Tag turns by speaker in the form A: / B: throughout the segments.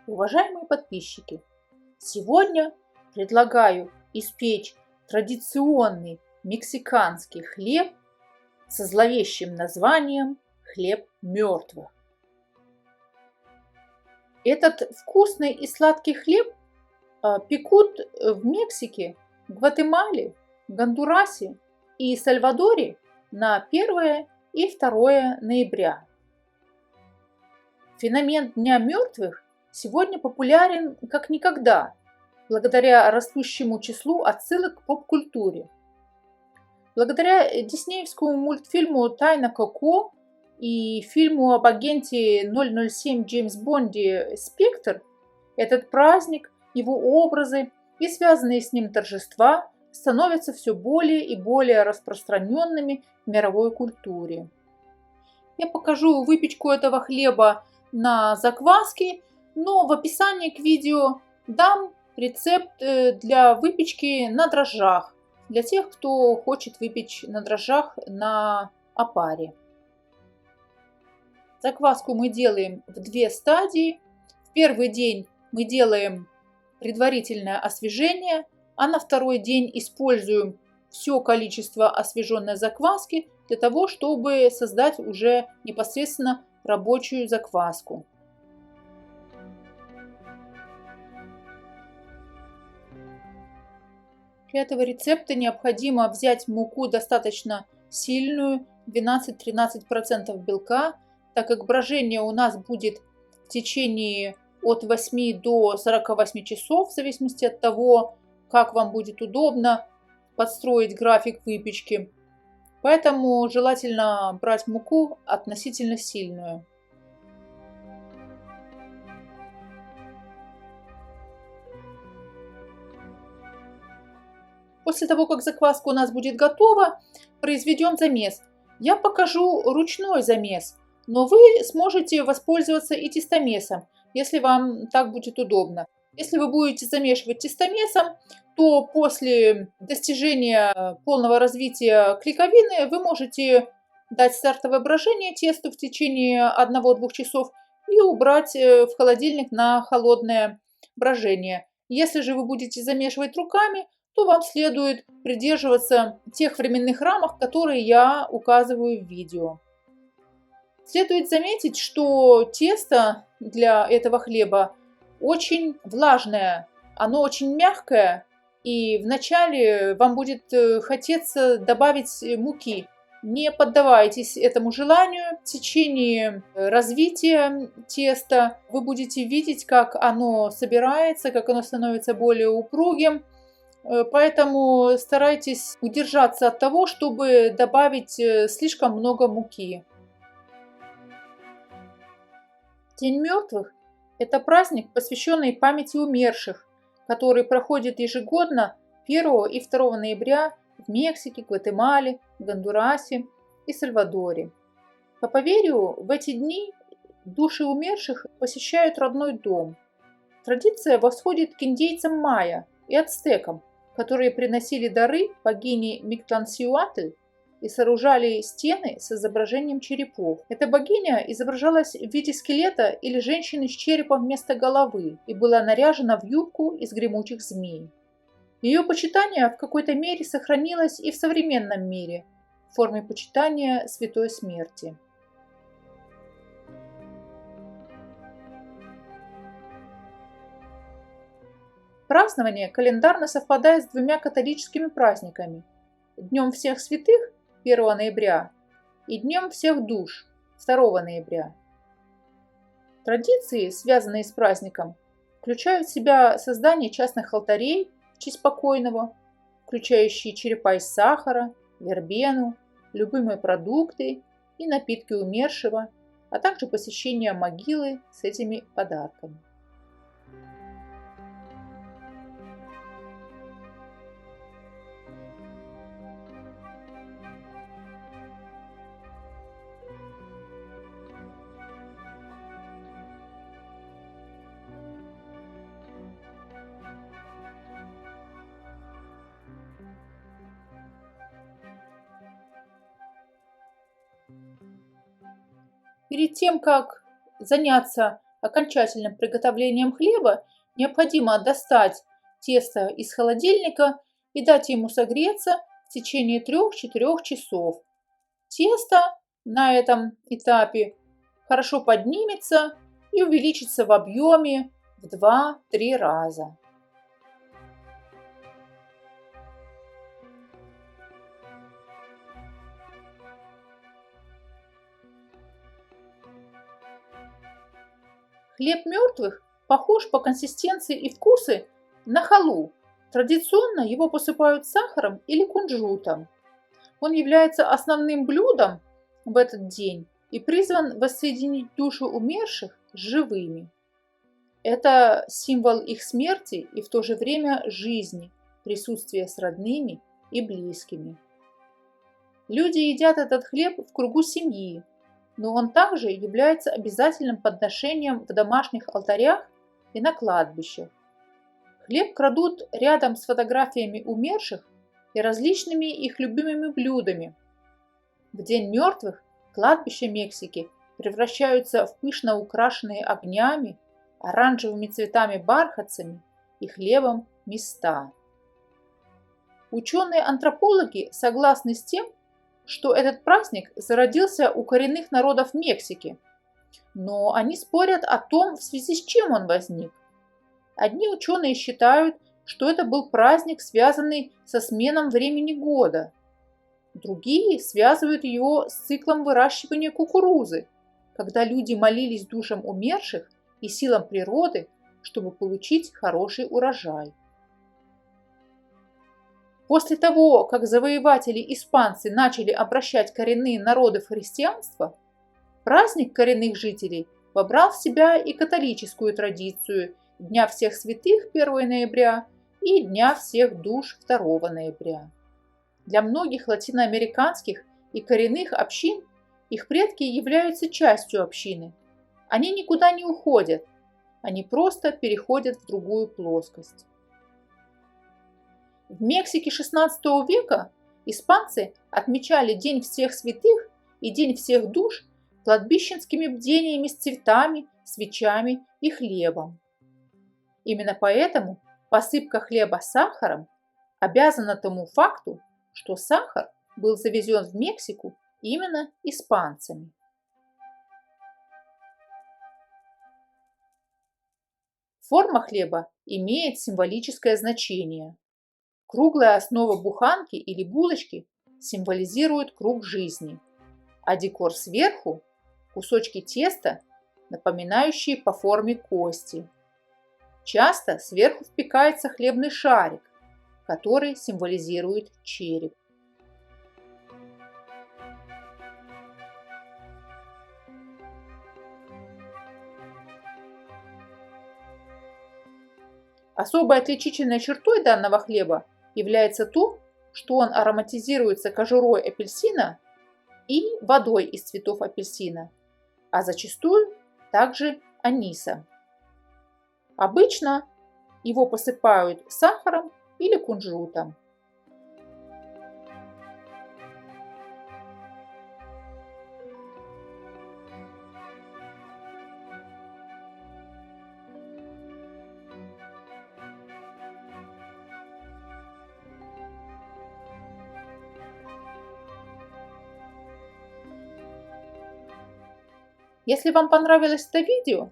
A: Уважаемые подписчики, сегодня предлагаю испечь традиционный мексиканский хлеб со зловещим названием хлеб мертвых. Этот вкусный и сладкий хлеб пекут в Мексике, Гватемале, Гондурасе и Сальвадоре на 1 и 2 ноября. Феномен Дня мертвых сегодня популярен как никогда, благодаря растущему числу отсылок к поп-культуре. Благодаря диснеевскому мультфильму «Тайна Коко» и фильму об агенте 007 Джеймс Бонде «Спектр» этот праздник, его образы и связанные с ним торжества становятся все более и более распространенными в мировой культуре. Я покажу выпечку этого хлеба на закваске, но в описании к видео дам рецепт для выпечки на дрожжах, для тех, кто хочет выпечь на дрожжах на опаре. Закваску мы делаем в 2 стадии. В первый день мы делаем предварительное освежение, а на второй день используем все количество освеженной закваски для того, чтобы создать уже непосредственно рабочую закваску. Для этого рецепта необходимо взять муку достаточно сильную, 12-13% белка, так как брожение у нас будет в течение от 8 до 48 часов, в зависимости от того, как вам будет удобно подстроить график выпечки. Поэтому желательно брать муку относительно сильную. После того, как закваска у нас будет готова, произведем замес. Я покажу ручной замес, но вы сможете воспользоваться и тестомесом, если вам так будет удобно. Если вы будете замешивать тестомесом, то после достижения полного развития клейковины вы можете дать стартовое брожение тесту в течение 1-2 часов и убрать в холодильник на холодное брожение. Если же вы будете замешивать руками, то вам следует придерживаться тех временных рамок, которые я указываю в видео. Следует заметить, что тесто для этого хлеба очень влажное, оно очень мягкое, и вначале вам будет хотеться добавить муки. Не поддавайтесь этому желанию. В течение развития теста вы будете видеть, как оно собирается, как оно становится более упругим. Поэтому старайтесь удержаться от того, чтобы добавить слишком много муки. День мертвых – это праздник, посвященный памяти умерших, который проходит ежегодно 1 и 2 ноября в Мексике, Гватемале, Гондурасе и Сальвадоре. По поверью, в эти дни души умерших посещают родной дом. Традиция восходит к индейцам майя и ацтекам, которые приносили дары богине Миктлансиуатль и сооружали стены с изображением черепов. Эта богиня изображалась в виде скелета или женщины с черепом вместо головы и была наряжена в юбку из гремучих змей. Ее почитание в какой-то мере сохранилось и в современном мире в форме почитания Святой Смерти. Празднование календарно совпадает с 2 католическими праздниками – Днем всех святых 1 ноября и Днем всех душ 2 ноября. Традиции, связанные с праздником, включают в себя создание частных алтарей в честь покойного, включающие черепа из сахара, вербену, любимые продукты и напитки умершего, а также посещение могилы с этими подарками. Перед тем, как заняться окончательным приготовлением хлеба необходимо достать тесто из холодильника и дать ему согреться в течение 3-4 часов. Тесто на этом этапе хорошо поднимется и увеличится в объеме в 2-3 раза. Хлеб мертвых похож по консистенции и вкусу на халу. Традиционно его посыпают сахаром или кунжутом. Он является основным блюдом в этот день и призван воссоединить душу умерших с живыми. Это символ их смерти и в то же время жизни, присутствия с родными и близкими. Люди едят этот хлеб в кругу семьи, но он также является обязательным подношением в домашних алтарях и на кладбищах. Хлеб кладут рядом с фотографиями умерших и различными их любимыми блюдами. В День мертвых кладбища Мексики превращаются в пышно украшенные огнями, оранжевыми цветами бархатцами и хлебом места. Ученые-антропологи согласны с тем, что этот праздник зародился у коренных народов Мексики, но они спорят о том, в связи с чем он возник. Одни ученые считают, что это был праздник, связанный со сменом времени года. Другие связывают его с циклом выращивания кукурузы, когда люди молились душам умерших и силам природы, чтобы получить хороший урожай. После того, как завоеватели-испанцы начали обращать коренные народы в христианство, праздник коренных жителей вобрал в себя и католическую традицию Дня всех святых 1 ноября и Дня всех душ 2 ноября. Для многих латиноамериканских и коренных общин их предки являются частью общины. Они никуда не уходят, они просто переходят в другую плоскость. В Мексике XVI века испанцы отмечали День всех святых и День всех душ кладбищенскими бдениями с цветами, свечами и хлебом. Именно поэтому посыпка хлеба сахаром обязана тому факту, что сахар был завезен в Мексику именно испанцами. Форма хлеба имеет символическое значение. Круглая основа буханки или булочки символизирует круг жизни, а декор сверху – кусочки теста, напоминающие по форме кости. Часто сверху впекается хлебный шарик, который символизирует череп. Особой отличительной чертой данного хлеба является то, что он ароматизируется кожурой апельсина и водой из цветов апельсина, а зачастую также анисом. Обычно его посыпают сахаром или кунжутом. Если вам понравилось это видео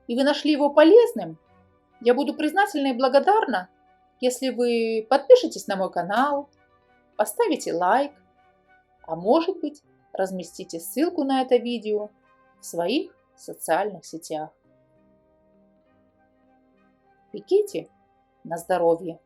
A: и вы нашли его полезным, я буду признательна и благодарна, если вы подпишитесь на мой канал, поставите лайк, а может быть, разместите ссылку на это видео в своих социальных сетях. Пеките на здоровье!